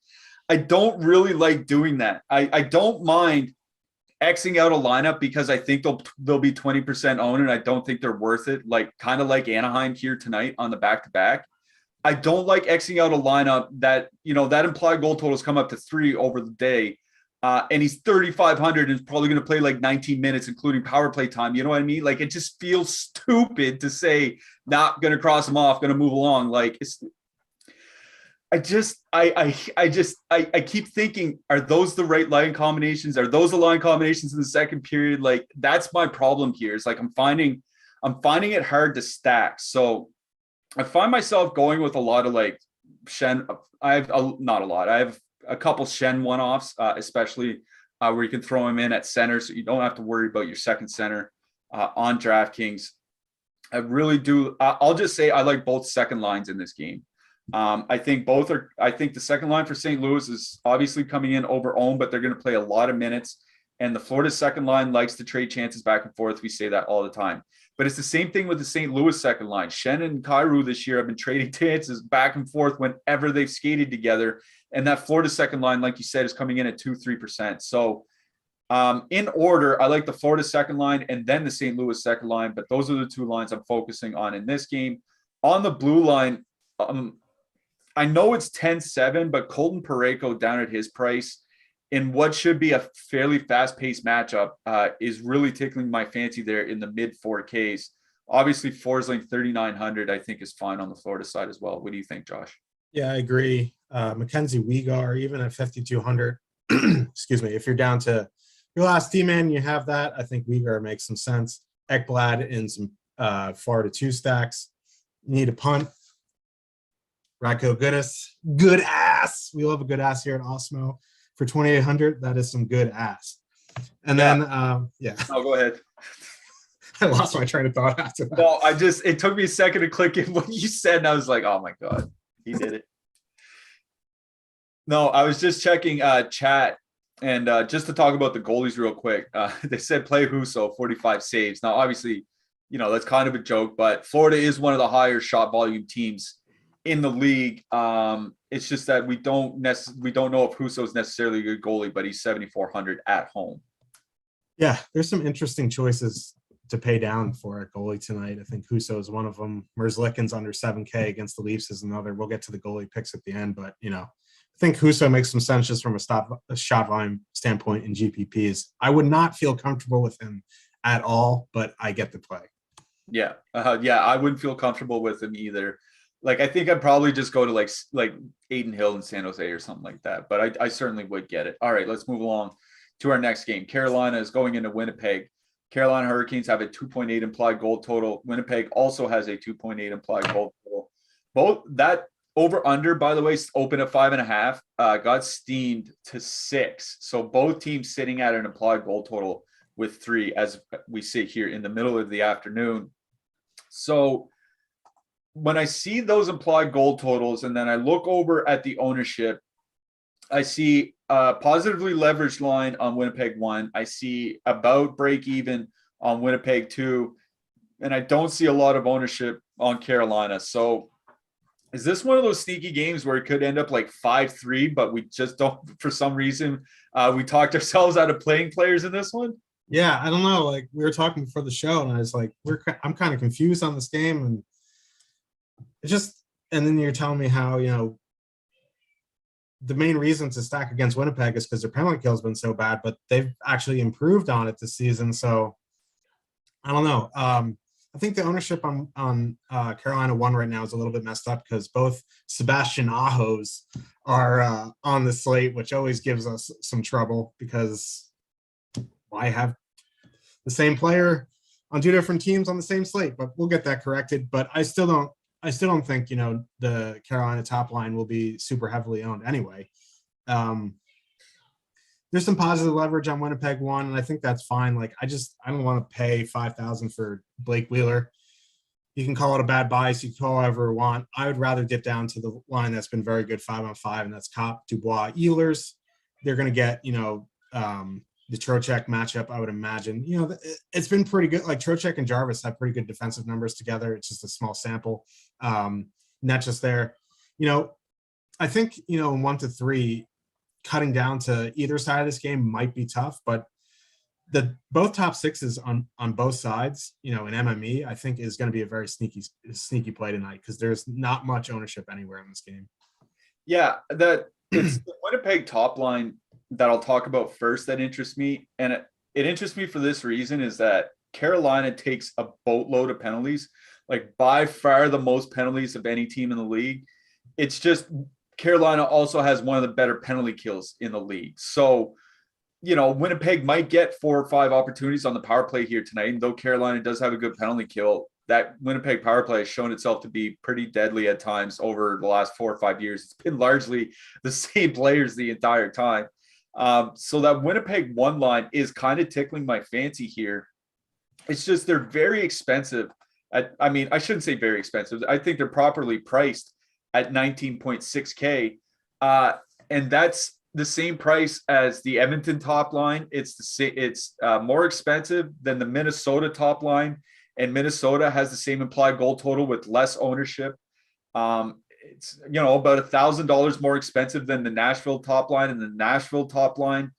Speaker 1: I don't really like doing that. I don't mind Xing out a lineup because I think they'll be 20% owned, and I don't think they're worth it. Like kind of like Anaheim here tonight on the back-to-back. I don't like Xing out a lineup that, that implied goal totals come up to 3 over the day. And he's 3,500 and is probably going to play like 19 minutes, including power play time. You know what I mean? Like it just feels stupid to say, not going to cross him off, going to move along. Like I keep thinking, are those the right line combinations? Are those the line combinations in the second period? Like that's my problem here. It's like I'm finding it hard to stack. So I find myself going with a lot of like Shen. Not a lot. I have a couple Shen one-offs, especially where you can throw him in at center, so you don't have to worry about your second center on DraftKings. I really do. I'll just say I like both second lines in this game. I think the second line for St. Louis is obviously coming in over owned, but they're going to play a lot of minutes. And the Florida second line likes to trade chances back and forth. We say that all the time. But it's the same thing with the St. Louis second line. Shen and Kyrou this year have been trading chances back and forth whenever they've skated together. And that Florida second line, like you said, is coming in at 2-3%. So in order, I like the Florida second line and then the St. Louis second line. But those are the 2 lines I'm focusing on in this game. On the blue line, I know it's 10-7, but Colton Parayko down at his price in what should be a fairly fast-paced matchup is really tickling my fancy there in the mid 4Ks. Obviously, Forsling 3,900 I think is fine on the Florida side as well. What do you think, Josh?
Speaker 2: Yeah, I agree. Mackenzie Weegar, even at 5,200, excuse me, if you're down to your last D-man, you have that. I think Weegar makes some sense. Ekblad in some Florida 2 stacks. You need a punt. Radko good ass. We love a good ass here at Awesemo. For 2,800, that is some good ass. And then, yeah.
Speaker 1: Oh, go ahead.
Speaker 2: I lost my train of thought after that.
Speaker 1: No, it took me a second to click in what you said, and I was like, oh my God, he did it. No, I was just checking chat, and just to talk about the goalies real quick, they said play Husso, 45 saves. Now, obviously, that's kind of a joke, but Florida is one of the higher shot volume teams in the league. It's just that we don't know if Husso is necessarily a good goalie, but he's 7,400 at home.
Speaker 2: Yeah, there's some interesting choices to pay down for a goalie tonight. I think Husso is one of them. Merzlikins under 7K against the Leafs is another. We'll get to the goalie picks at the end, but I think Husso makes some sense just from a shot volume standpoint in GPPs. I would not feel comfortable with him at all, but I get the play.
Speaker 1: Yeah. I wouldn't feel comfortable with him either. Like, I think I'd probably just go to like Aiden Hill in San Jose or something like that, but I certainly would get it. All right, let's move along to our next game. Carolina is going into Winnipeg. Carolina Hurricanes have a 2.8 implied goal total. Winnipeg also has a 2.8 implied goal total. Both that over under, by the way, open at 5.5, got steamed to 6. So both teams sitting at an implied goal total with 3 as we sit here in the middle of the afternoon. So when I see those implied goal totals and then I look over at the ownership, I see a positively leveraged line on Winnipeg 1. I see about break even on Winnipeg 2. And I don't see a lot of ownership on Carolina. So is this one of those sneaky games where it could end up like 5-3, but we just don't, for some reason, we talked ourselves out of playing players in this one?
Speaker 2: Yeah, I don't know. Like, we were talking before the show and I was like, I'm kind of confused on this game. And and then you're telling me how, the main reason to stack against Winnipeg is because their penalty kill has been so bad, but they've actually improved on it this season. So I don't know. I think the ownership on Carolina 1 right now is a little bit messed up because both Sebastian Ahos are on the slate, which always gives us some trouble because why have the same player on 2 different teams on the same slate? But we'll get that corrected. But I still don't think, the Carolina top line will be super heavily owned anyway. There's some positive leverage on Winnipeg 1, and I think that's fine. Like, I don't want to pay $5,000 for Blake Wheeler. You can call it a bad bias. You can call it however you want. I would rather dip down to the line that's been very good 5-on-5, and that's Kopp, Dubois, Ehlers. They're going to get, the Trocheck matchup, I would imagine. It's been pretty good. Like, Trocheck and Jarvis have pretty good defensive numbers together. It's just a small sample. Not just there. I think, in 1 to 3, cutting down to either side of this game might be tough, but both top 6s on both sides, in MME, I think is going to be a very sneaky play tonight because there's not much ownership anywhere in this game.
Speaker 1: Yeah, it's the Winnipeg top line that I'll talk about first that interests me. And it interests me for this reason is that Carolina takes a boatload of penalties, like by far the most penalties of any team in the league. It's just Carolina also has one of the better penalty kills in the league. So, Winnipeg might get 4 or 5 opportunities on the power play here tonight. And though Carolina does have a good penalty kill, that Winnipeg power play has shown itself to be pretty deadly at times over the last 4 or 5 years. It's been largely the same players the entire time. So that Winnipeg 1 line is kind of tickling my fancy here. It's just they're very expensive. I shouldn't say very expensive. I think they're properly priced at 19.6K. And that's the same price as the Edmonton top line. It's more expensive than the Minnesota top line. And Minnesota has the same implied goal total with less ownership. It's about $1,000 more expensive than the Nashville top line, and the Nashville top line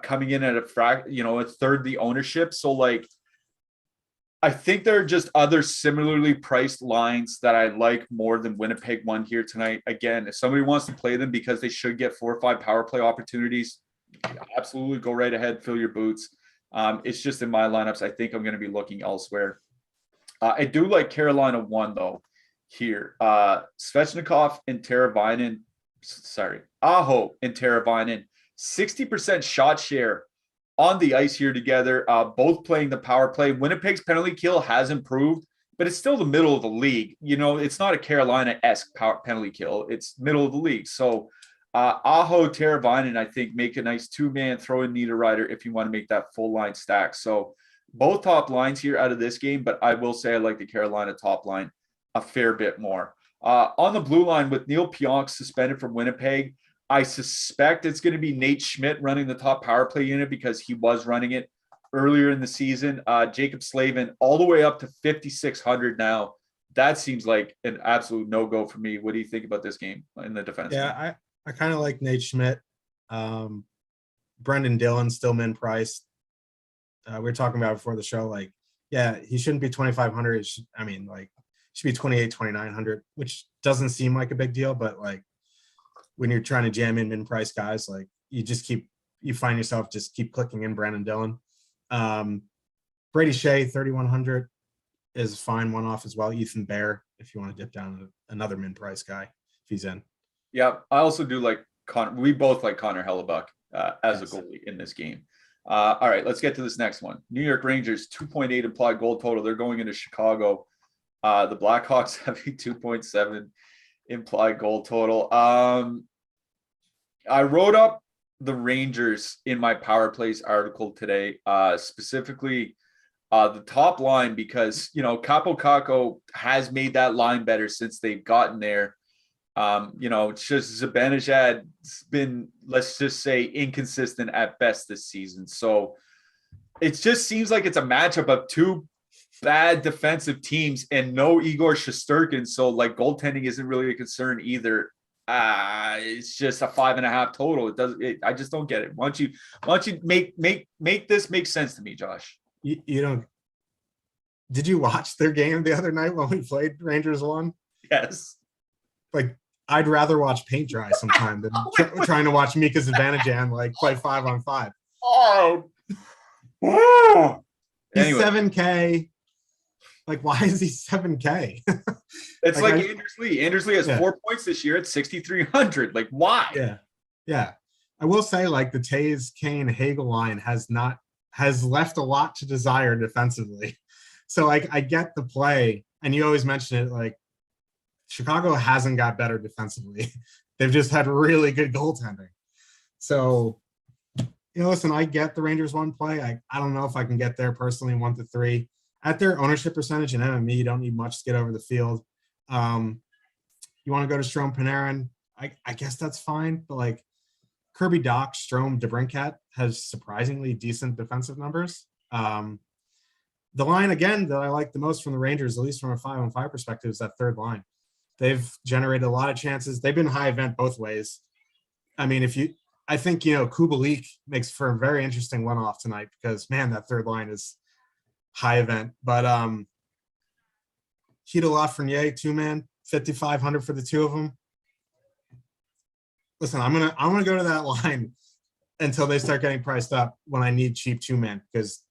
Speaker 1: coming in at a third the ownership. So like, I think there are just other similarly priced lines that I like more than Winnipeg 1 here tonight. Again, if somebody wants to play them because they should get 4 or 5 power play opportunities, absolutely go right ahead, fill your boots. It's just in my lineups, I think I'm going to be looking elsewhere. I do like Carolina 1 though here. Svechnikov and Aho and Teravainen, 60% shot share on the ice here together, both playing the power play. Winnipeg's penalty kill has improved, but it's still the middle of the league. It's not a Carolina-esque penalty kill. It's middle of the league. So Aho, Teravainen, I think, make a nice 2-man throw-in Niederreiter if you want to make that full line stack. So both top lines here out of this game, but I will say I like the Carolina top line a fair bit more. On the blue line with Neil Pionk suspended from Winnipeg, I suspect it's going to be Nate Schmidt running the top power play unit because he was running it earlier in the season. Jacob Slavin all the way up to 5,600 now. That seems like an absolute no-go for me. What do you think about this game in the defense?
Speaker 2: Yeah, I kind of like Nate Schmidt. Brendan Dillon still min priced. We were talking about before the show, like Yeah, he shouldn't be 2,500. It should, I mean, like, should be 28, 2,900, which doesn't seem like a big deal, but like when you're trying to jam in price guys, like you find yourself just keep clicking in Brandon Dillon. Brady Shea, 3,100 is a fine one off as well. Ethan Bear, if you want to dip down to another min price guy, if he's in.
Speaker 1: Yeah, I also do like Connor. We both like Connor Hellebuck as a
Speaker 2: Yes.
Speaker 1: goalie in this game. All right, let's get to this next one. New York Rangers, 2.8 implied goal total. They're going into Chicago. The Blackhawks have a 2.7 implied goal total. I wrote up the Rangers in my Power Plays article today, specifically the top line, because, Capo Caco has made that line better since they've gotten there. It's just Zibanejad's been, let's just say, inconsistent at best this season. So it just seems like it's a matchup of two bad defensive teams and no Igor Shesterkin. So like goaltending isn't really a concern either. It's just a 5.5 total. I just don't get it. Why don't you make this make sense to me, Josh?
Speaker 2: You don't. Did you watch their game the other night when we played Rangers 1?
Speaker 1: Yes.
Speaker 2: Like, I'd rather watch paint dry sometime than trying to watch Mika Zibanejad like play 5-on-5.
Speaker 1: Oh.
Speaker 2: He's
Speaker 1: Anyway.
Speaker 2: 7K. Like, why is he 7K?
Speaker 1: It's like Anders Lee. Anders Lee has 4 points this year at 6,300. Like, why?
Speaker 2: Yeah. I will say, like, the Taves, Kane, Hagel line has left a lot to desire defensively. So, like, I get the play, and you always mention it, like, Chicago hasn't got better defensively. They've just had really good goaltending. So, listen, I get the Rangers 1 play. I don't know if I can get there personally 1-3. At their ownership percentage in MME, you don't need much to get over the field. You want to go to Strome Panarin, I guess that's fine. But like Kirby Dach, Strome, DeBrincat has surprisingly decent defensive numbers. The line, again, that I like the most from the Rangers, at least from a 5-on-5 perspective, is that third line. They've generated a lot of chances. They've been high event both ways. I mean, I think, Kubalik makes for a very interesting one-off tonight because, man, that third line is high event. But Hito Lafreniere, 2-man, 5,500 for the two of them. Listen, I'm gonna go to that line until they start getting priced up when I need cheap 2-man because,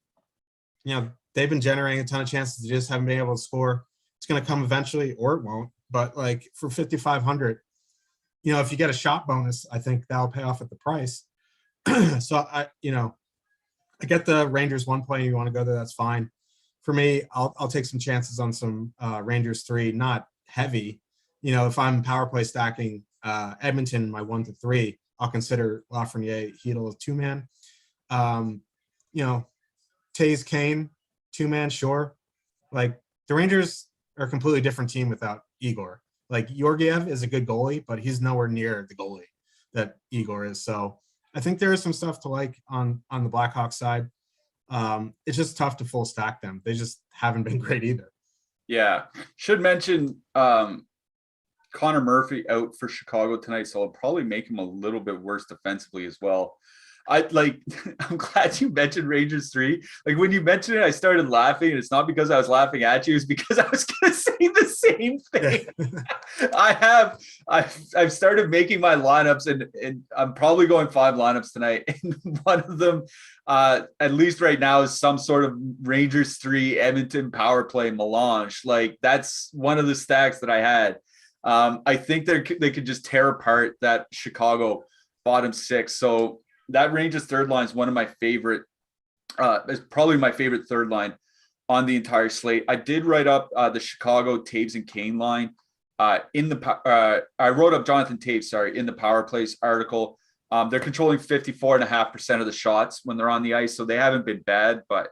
Speaker 2: they've been generating a ton of chances. They just haven't been able to score. It's going to come eventually, or it won't. But like for 5,500, if you get a shot bonus, I think that'll pay off at the price. So I get the Rangers 1 play. You want to go there, that's fine. For me, I'll take some chances on some Rangers 3, not heavy. If I'm power play stacking Edmonton, my 1-3, I'll consider Lafreniere, Hedl as 2-man. Taves, Kane, 2-man, sure. Like the Rangers are a completely different team without Igor. Like Georgiev is a good goalie, but he's nowhere near the goalie that Igor is. So I think there is some stuff to like on the Blackhawks side. It's just tough to full stack them. They just haven't been great either.
Speaker 1: Yeah. Should mention Connor Murphy out for Chicago tonight, so I'll probably make him a little bit worse defensively as well. I'm glad you mentioned Rangers 3. Like when you mentioned it, I started laughing, and it's not because I was laughing at you, it's because I was going to say the same thing. I've started making my lineups, and I'm probably going 5 lineups tonight. And one of them, at least right now, is some sort of Rangers 3 Edmonton power play melange. Like that's one of the stacks that I had. I think they could just tear apart that Chicago bottom 6. So that Rangers third line is one of my favorite. It's probably my favorite third line on the entire slate. I did write up the Chicago Taves and Kane line I wrote up Jonathan Taves, in the Power Plays article. They're controlling 54.5% of the shots when they're on the ice, so they haven't been bad, but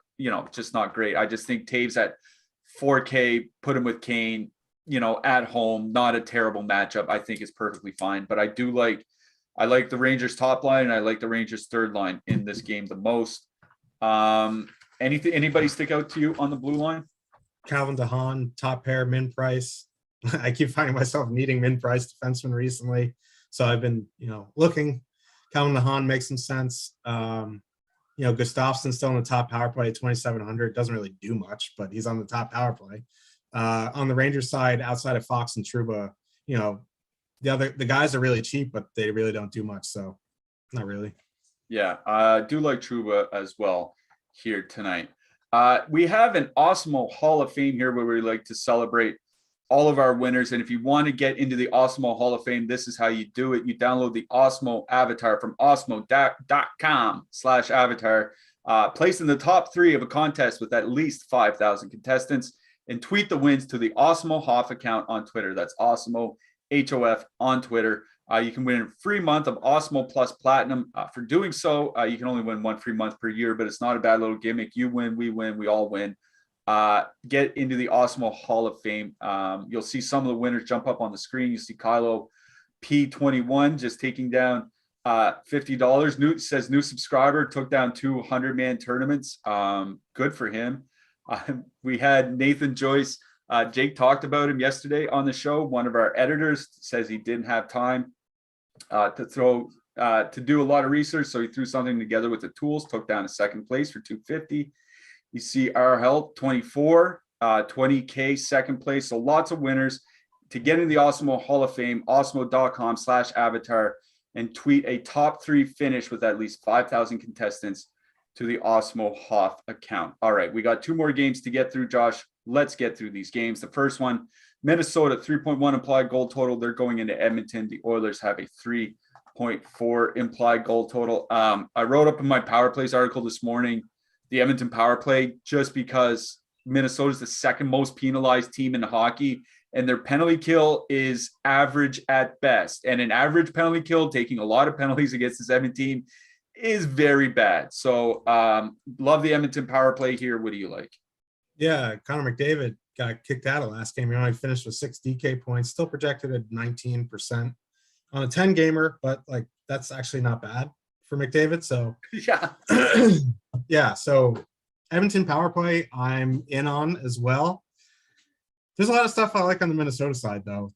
Speaker 1: just not great. I just think Taves at 4K, put him with Kane, at home, not a terrible matchup. I think is perfectly fine. But I like the Rangers top line, and I like the Rangers third line in this game the most. Anybody stick out to you on the blue line?
Speaker 2: Calvin DeHaan, top pair, min price. I keep finding myself needing min price defensemen recently, so I've been looking. Calvin DeHaan makes some sense. Gustafson's still on the top power play at 2,700. Doesn't really do much, but he's on the top power play. On the Rangers side, outside of Fox and Trouba, the guys are really cheap, but they really don't do much. So not really.
Speaker 1: Yeah, I do like Trouba as well here tonight. We have an Awesemo Hall of Fame here where we like to celebrate all of our winners. And if you want to get into the Awesemo Hall of Fame, this is how you do it. You download the Awesemo avatar from awesemo.com/avatar, place in the top 3 of a contest with at least 5,000 contestants, and tweet the wins to the Awesemo Hoff account on Twitter. That's Awesemo HOF on Twitter. You can win a free month of Awesemo Plus Platinum. For doing so, you can only win 1 free month per year, but it's not a bad little gimmick. You win, we all win. Get into the Awesemo Hall of Fame. You'll see some of the winners jump up on the screen. You see Kylo P21 just taking down $50. New says new subscriber, took down 2 100-man tournaments. Good for him. We had Nathan Joyce. Jake talked about him yesterday on the show. One of our editors says he didn't have time to do a lot of research, so he threw something together with the tools, took down a 2nd place for 250. You see our help 24, 20K 2nd place. So lots of winners. To get into the Awesemo Hall of Fame, awesemo.com/avatar, and tweet a top 3 finish with at least 5,000 contestants to the Awesemo Hoff account. All right, we got 2 more games to get through, Josh. Let's get through these games. The first one, Minnesota, 3.1 implied goal total. They're going into Edmonton. The Oilers have a 3.4 implied goal total. I wrote up in my Power Plays article this morning, the Edmonton power play, just because Minnesota is the 2nd most penalized team in hockey, and their penalty kill is average at best. And an average penalty kill, taking a lot of penalties against this Edmonton team, is very bad. So love the Edmonton power play here. What do you like?
Speaker 2: Yeah, Connor McDavid got kicked out of last game. He only finished with 6 DK points, still projected at 19% on a 10-gamer, but like that's actually not bad for McDavid. So
Speaker 1: yeah.
Speaker 2: So Edmonton power play, I'm in on as well. There's a lot of stuff I like on the Minnesota side, though.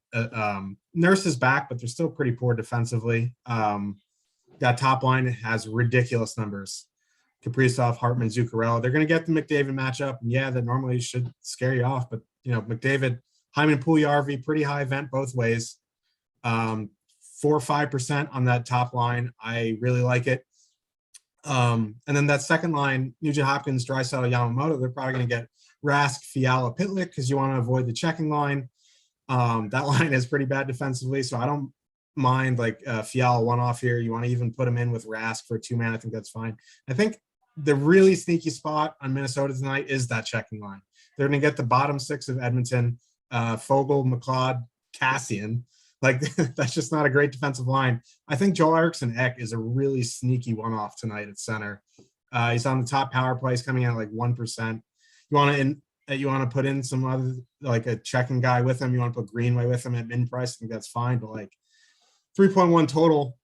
Speaker 2: Nurse is back, but they're still pretty poor defensively. That top line has ridiculous numbers. Kaprizov, Hartman, Zuccarello. They're going to get the McDavid matchup. And yeah, that normally should scare you off. But, McDavid, Hyman, Puljujarvi, pretty high event both ways. 4 or 5% on that top line. I really like it. And then that second line, Nugent Hopkins, Draisaitl, Yamamoto, they're probably going to get Rask, Fiala, Pitlick because you want to avoid the checking line. That line is pretty bad defensively, so I don't mind like Fiala one-off here. You want to even put him in with Rask for a 2-man. I think that's fine. I think the really sneaky spot on Minnesota tonight is that checking line. They're going to get the bottom 6 of Edmonton, Fogle, McLeod, Cassian. Like, that's just not a great defensive line. I think Joel Eriksson Ek is a really sneaky one-off tonight at center. He's on the top power plays coming in at like 1%. You want to put in some other, like a checking guy with him. You want to put Greenway with him at min price. I think that's fine. But like 3.1 total,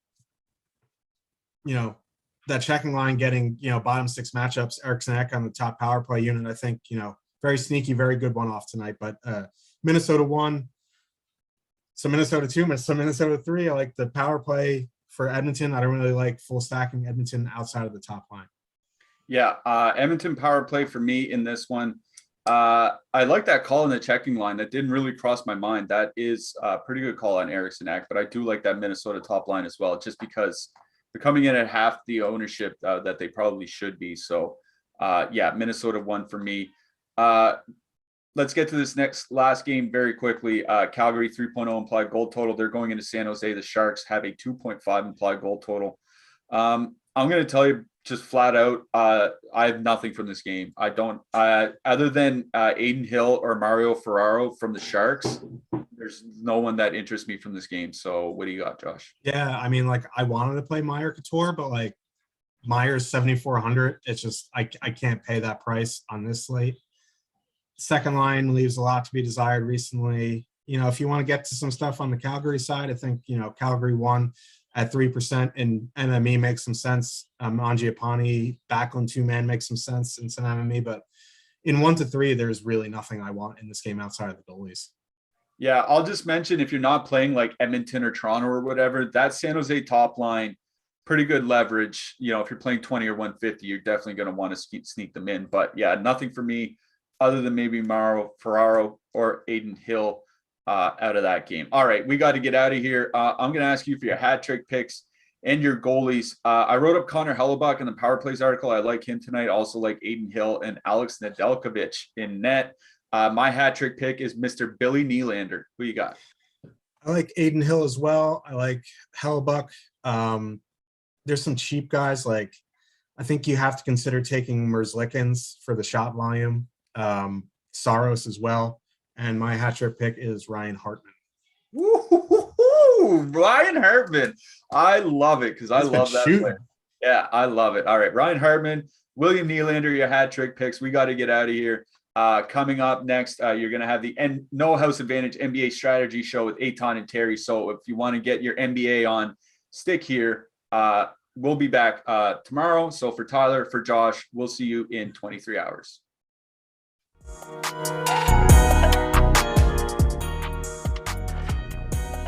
Speaker 2: that checking line getting, bottom 6 matchups, Eriksson Ek on the top power play unit. I think, very sneaky, very good one-off tonight. But Minnesota 1. So Minnesota 2, so Minnesota 3. I like the power play for Edmonton. I don't really like full stacking Edmonton outside of the top line.
Speaker 1: Yeah, Edmonton power play for me in this one. I like that call in the checking line. That didn't really cross my mind. That is a pretty good call on Eriksson Ek, but I do like that Minnesota top line as well, just because they're coming in at half the ownership that they probably should be. So, Minnesota 1 for me. Let's get to this last game very quickly. Calgary 3.0 implied goal total. They're going into San Jose. The Sharks have a 2.5 implied goal total. I'm going to tell you just flat out, I have nothing from this game. I don't, other than Aiden Hill or Mario Ferraro from the Sharks, there's no one that interests me from this game. So what do you got, Josh?
Speaker 2: Yeah, I mean, like I wanted to play Meyer Couture, but like Meyer's 7,400. It's just, I can't pay that price on this slate. Second line leaves a lot to be desired recently. If you want to get to some stuff on the Calgary side, I think, Calgary won at 3% and MME makes some sense. Mangiapane, Backlund 2-man makes some sense in some MME, but in 1 to 3, there's really nothing I want in this game outside of the goalies.
Speaker 1: Yeah, I'll just mention if you're not playing like Edmonton or Toronto or whatever, that San Jose top line pretty good leverage. You know, if you're playing 20 or 150, you're definitely going to want to sneak them in. But yeah, nothing for me other than maybe Mauro Ferraro or Aiden Hill out of that game. All right, we got to get out of here. I'm going to ask you for your hat trick picks and your goalies. I wrote up Connor Hellebuck in the Power Plays article. I like him tonight. Also like Aiden Hill and Alex Nedeljkovic in net. My hat trick pick is Mr. Billy Nylander. Who you got?
Speaker 2: I like Aiden Hill as well. I like Hellebuck. There's some cheap guys. Like, I think you have to consider taking Merzlikins for the shot volume. Saros as well. And my hat trick pick is Ryan Hartman.
Speaker 1: Woo-hoo-hoo-hoo! Ryan Hartman. I love it because I love that player. Yeah, I love it. All right, Ryan Hartman, William Nylander, your hat trick picks. We got to get out of here. Coming up next, you're going to have the No House Advantage NBA Strategy Show with Eitan and Terry. So if you want to get your NBA on, stick here. We'll be back tomorrow. So for Tyler, for Josh, we'll see you in 23 hours.